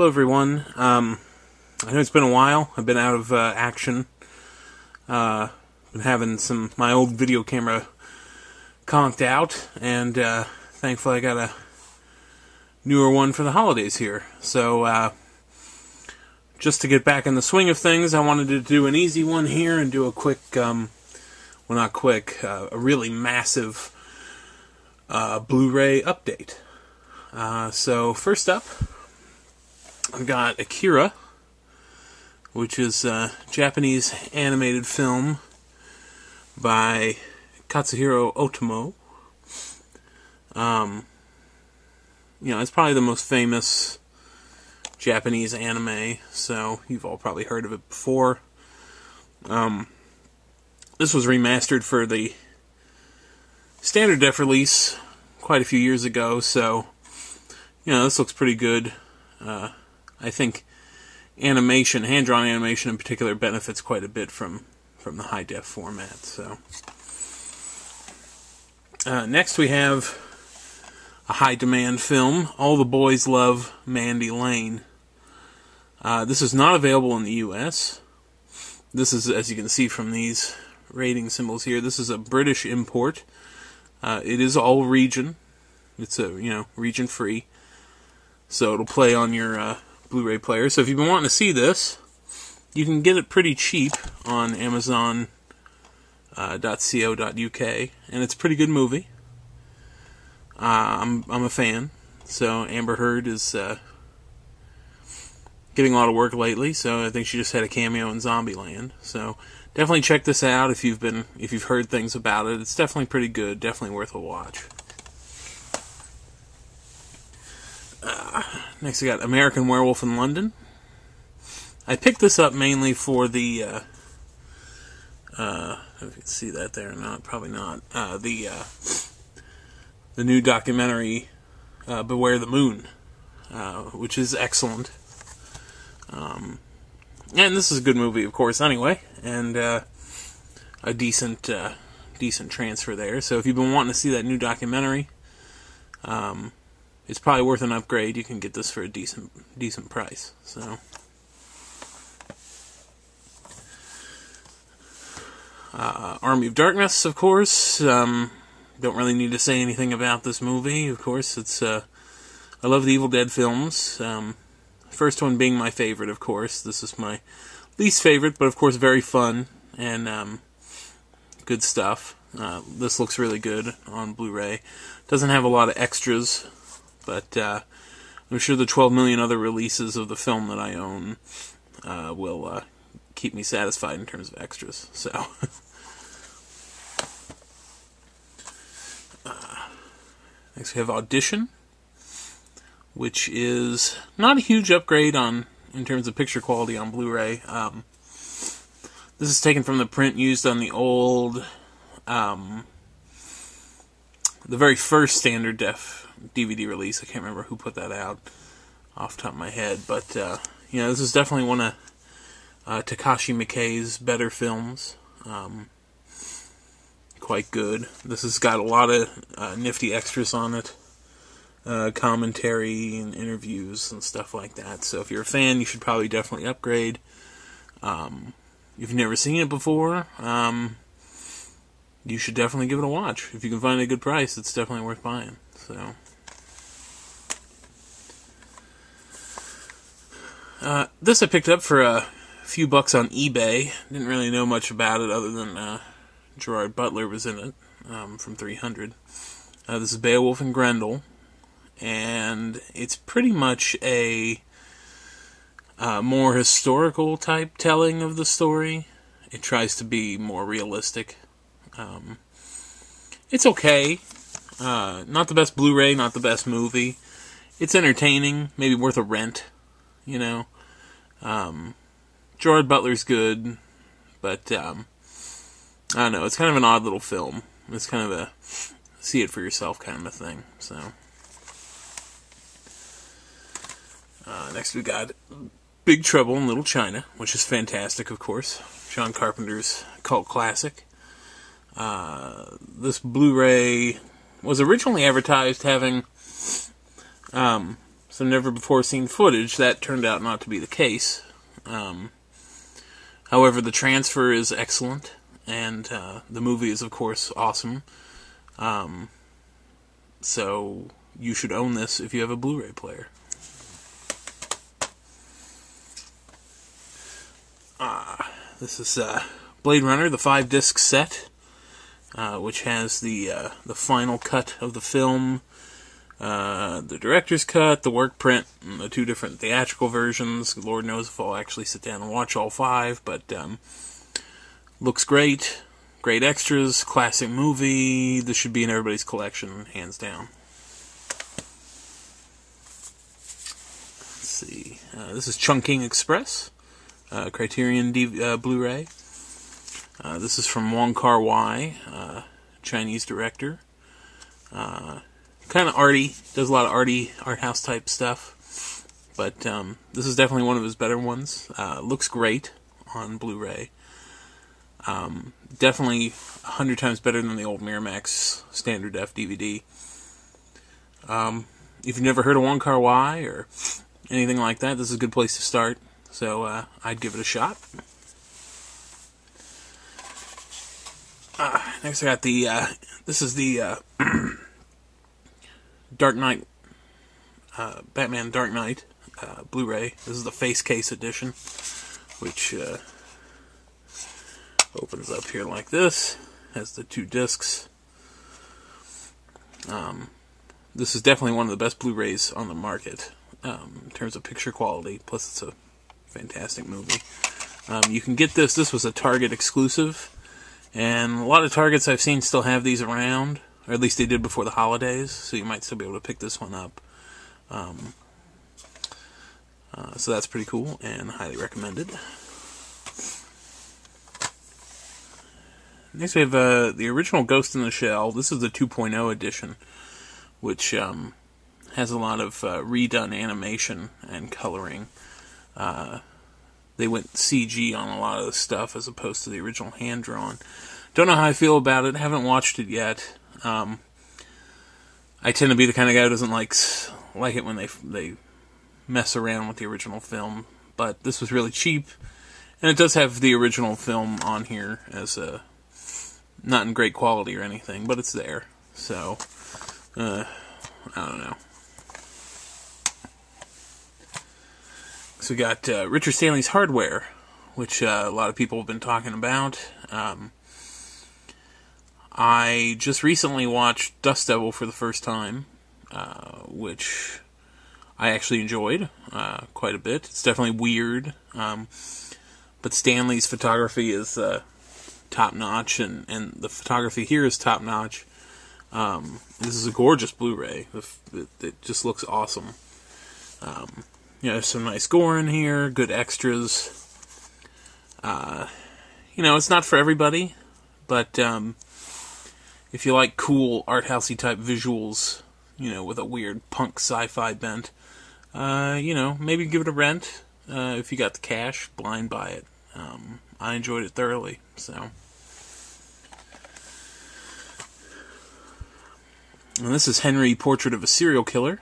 Hello everyone. I know it's been a while. I've been out of action. Been having my old video camera conked out, and thankfully I got a newer one for the holidays here. So just to get back in the swing of things, I wanted to do an easy one here and do a quick, well, not quick, a really massive Blu-ray update. So first up, I've got Akira, which is a Japanese animated film by Katsuhiro Otomo. It's probably the most famous Japanese anime, so you've all probably heard of it before. This was remastered for the standard def release quite a few years ago, so this looks pretty good. I think animation, hand-drawn animation in particular, benefits quite a bit from the high-def format. So next we have a high-demand film, All the Boys Love Mandy Lane. This is not available in the U.S. This is, as you can see from these rating symbols here, this is a British import. It is all region. It's region-free. So it'll play on your Blu-ray player. So if you've been wanting to see this, you can get it pretty cheap on Amazon.co.uk, and it's a pretty good movie. I'm a fan. So Amber Heard is getting a lot of work lately. So I think she just had a cameo in Zombieland. So definitely check this out if you've heard things about it. It's definitely pretty good. Definitely worth a watch. Next we got American Werewolf in London. I picked this up mainly for the, if you can see that there or not, probably not, the new documentary, Beware the Moon, which is excellent. And this is a good movie, of course, anyway, and a decent transfer there. So if you've been wanting to see that new documentary, it's probably worth an upgrade. You can get this for a decent price. So, Army of Darkness, of course. Don't really need to say anything about this movie. Of course, it's I love the Evil Dead films. First one being my favorite, of course. This is my least favorite, but of course very fun and good stuff. This looks really good on Blu-ray. Doesn't have a lot of extras, but I'm sure the 12 million other releases of the film that I own will keep me satisfied in terms of extras. So, next we have Audition, which is not a huge upgrade in terms of picture quality on Blu-ray. This is taken from the print used on the old, the very first standard def DVD release. I can't remember who put that out off the top of my head, but this is definitely one of Takashi Miike's better films. Quite good. This has got a lot of nifty extras on it, commentary and interviews and stuff like that. So if you're a fan, you should probably definitely upgrade. If you've never seen it before, you should definitely give it a watch. If you can find a good price, it's definitely worth buying. So, this I picked up for a few bucks on eBay. Didn't really know much about it other than Gerard Butler was in it from 300. This is Beowulf and Grendel, and it's pretty much a more historical type telling of the story. It tries to be more realistic. It's okay. Not the best Blu-ray, not the best movie. It's entertaining, maybe worth a rent, Gerard Butler's good, but, I don't know, it's kind of an odd little film. It's kind of a see it for yourself kind of a thing, so. Next we got Big Trouble in Little China, which is fantastic, of course. John Carpenter's cult classic. This Blu-ray was originally advertised having some never-before-seen footage. That turned out not to be the case. However, the transfer is excellent, and the movie is, of course, awesome. So you should own this if you have a Blu-ray player. This is Blade Runner, the 5-disc set, which has the final cut of the film, the director's cut, the work print, and the 2 different theatrical versions. Lord knows if I'll actually sit down and watch all 5, but looks great. Great extras, classic movie. This should be in everybody's collection, hands down. Let's see. This is Chungking Express, Criterion Blu-ray. This is from Wong Kar-wai, Chinese director. Kind of arty, does a lot of art house type stuff. But this is definitely one of his better ones. Looks great on Blu-ray. Definitely 100 times better than the old Miramax standard def DVD. If you've never heard of Wong Kar-wai or anything like that, this is a good place to start. So I'd give it a shot. Next I got the, this is the Dark Knight, Batman Dark Knight Blu-ray. This is the face case edition, which opens up here like this. Has the 2 discs. This is definitely one of the best Blu-rays on the market in terms of picture quality. Plus, it's a fantastic movie. You can get this. This was a Target exclusive, and a lot of Targets I've seen still have these around, or at least they did before the holidays. So you might still be able to pick this one up. So that's pretty cool and highly recommended. Next we have the original Ghost in the Shell. This is the 2.0 edition, which has a lot of redone animation and coloring. They went CG on a lot of the stuff as opposed to the original hand-drawn. Don't know how I feel about it. Haven't watched it yet. I tend to be the kind of guy who doesn't like it when they mess around with the original film. But this was really cheap, and it does have the original film on here as a... not in great quality or anything, but it's there. So, I don't know. So we got Richard Stanley's Hardware, which a lot of people have been talking about. I just recently watched Dust Devil for the first time, which I actually enjoyed quite a bit. It's definitely weird, but Stanley's photography is... top-notch, and the photography here is top-notch. This is a gorgeous Blu-ray. It just looks awesome. There's some nice gore in here, good extras. It's not for everybody, but if you like cool art housey type visuals, with a weird punk sci-fi bent, maybe give it a rent. If you got the cash, blind buy it. I enjoyed it thoroughly, so... And this is Henry, Portrait of a Serial Killer.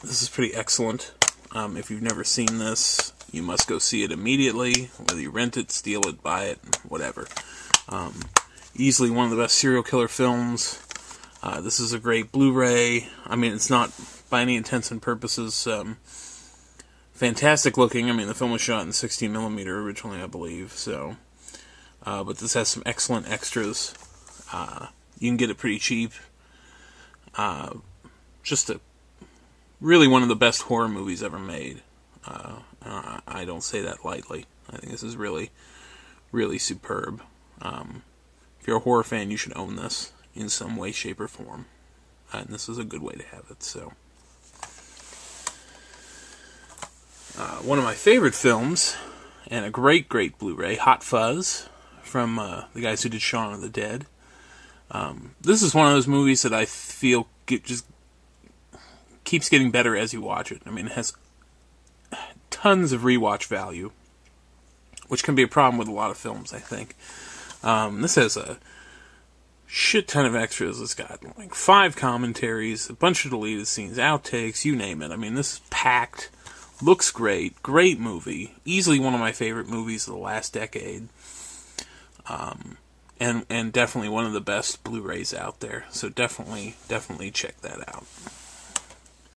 This is pretty excellent. If you've never seen this, you must go see it immediately. Whether you rent it, steal it, buy it, whatever. Easily one of the best serial killer films. This is a great Blu-ray. I mean, it's not, by any intents and purposes, fantastic looking. I mean, the film was shot in 16mm originally, I believe. So, but this has some excellent extras. You can get it pretty cheap. Just really one of the best horror movies ever made. I don't say that lightly. I think this is really, really superb. If you're a horror fan, you should own this in some way, shape, or form. And this is a good way to have it. So, one of my favorite films, and a great, great Blu-ray, Hot Fuzz, from the guys who did Shaun of the Dead. This is one of those movies that I feel just keeps getting better as you watch it. I mean, it has tons of rewatch value, which can be a problem with a lot of films, I think. This has a shit ton of extras. It's got like 5 commentaries, a bunch of deleted scenes, outtakes, you name it. I mean, this is packed. Looks great. Great movie. Easily one of my favorite movies of the last decade. And definitely one of the best Blu-rays out there. So definitely check that out.